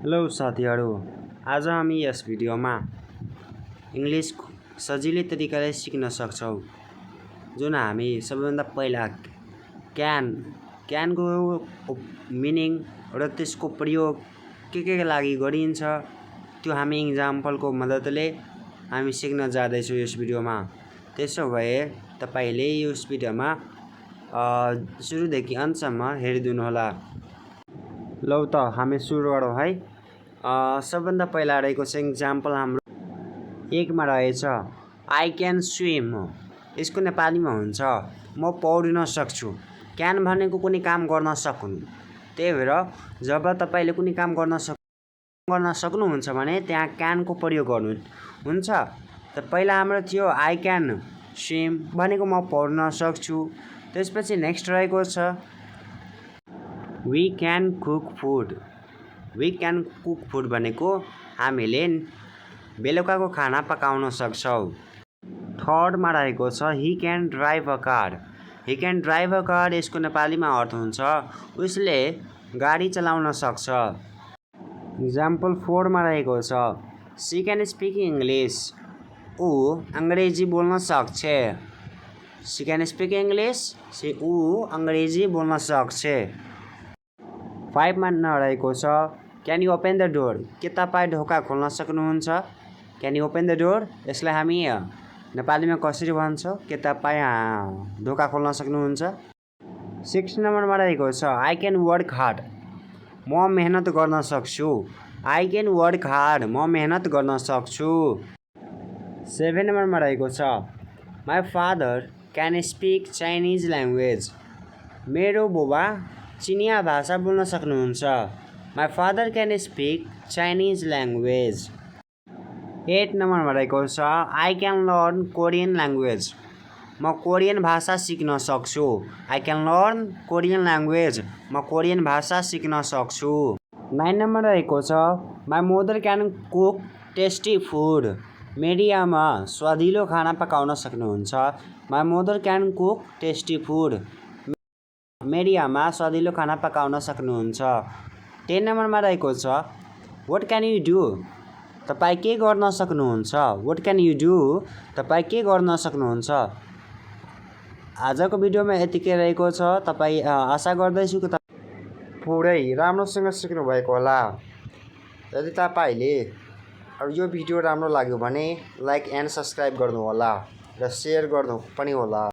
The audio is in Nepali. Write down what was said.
हेलो साथीहरू, आज हामी यस भिडियोमा इंग्लिश सजिलै तरिकाले सिक्न सक्छौं। जुन हामी सबैभन्दा पहिला क्यानको मिनिङ र त्यसको प्रयोग के लागि गरिन्छ त्यो हामी इक्जाम्पलको मद्दतले हामी सिक्न जाँदैछौँ यस भिडियोमा। त्यसो भए तपाईले यस भिडियोमा सुरुदेखि अन्तसम्म हेरिदिनु होला। लौ त हामी सुरु गरौँ है। सबभन्दा पहिला रहेको छ इक्जाम्पल हाम्रो 1 मा रहेछ आई क्यान स्विम। यसको नेपालीमा हुन्छ म पौडिन सक्छु। क्यान भनेको कुनै काम गर्न सक्नु। त्यही भएर जब तपाईले कुनै काम गर्न सक्नुहुन्छ भने त्यहाँ क्यानको प्रयोग गर्नु हुन्छ। त पहिला हाम्रो थियो आई क्यान स्विम भनेको म पौडिन सक्छु। त्यसपछि नेक्स्ट रहेको छ we can cook food. We can cook food भनेको हामीले बेलुकाको खाना पकाउन सक्छौं। थर्ड मा रहेको छ he can drive a car. He can drive a car यसको नेपालीमा अर्थ हुन्छ उसले गाडी चलाउन सक्छ। इक्जाम्पल 4 मा रहेको छ सी क्यान स्पिक इङ्ग्लिश। ऊ अंग्रेजी बोल्न सक्छ। सी क्यान स्पिक इङ्ग्लिश, ऊ अंग्रेजी बोल्न सक्छ। 5 मा रहेको छ can you open the door. के तपाईं ढोका खोल्न सक्नुहुन्छ? Can you open the door यसलाई हामी नेपालीमा कसरी भन्छौं? के तपाईं ढोका खोल्न सक्नुहुन्छ? 6 नम्बरमा रहेको छ आई क्यान वर्क हार्ड। म मेहनत गर्न सक्छु। आई क्यान वर्क हार्ड, म मेहनत गर्न सक्छु। 7 नम्बरमा रहेको छ my father can speak Chinese language. मेरो बुबा चिनिया भाषा बोल्न सक्नुहुन्छ। My father can speak Chinese language. 8 नम्बरमा रहेको छ I can learn Korean language. म कोरियन भाषा सिक्न सक्छु। I can learn Korean language, म कोरियन भाषा सिक्न सक्छु। 9 नम्बरमा रहेको छ my mother can cook tasty food. मेरी आमा स्वादिलो खाना पकाउन सक्नुहुन्छ। My mother can cook tasty food. मेरी आमा स्वादिलो खाना पकाउन सक्नुहुन्छ। 10 नम्बरमा रहेको छ व्हाट क्यान यु डु। तपाई के गर्न सक्नुहुन्छ? व्हाट क्यान यु डु, तपाई के गर्न सक्नुहुन्छ? आजको भिडियोमा यतिकै रहेको छ। तपाई आशा गर्दैछु कि पुरै राम्रोसँग सिक्नु भएको होला। यदि तपाईले यो भिडियो राम्रो लाग्यो भने लाइक एन्ड सब्स्क्राइब गर्नु होला र शेयर गर्नु पनि होला।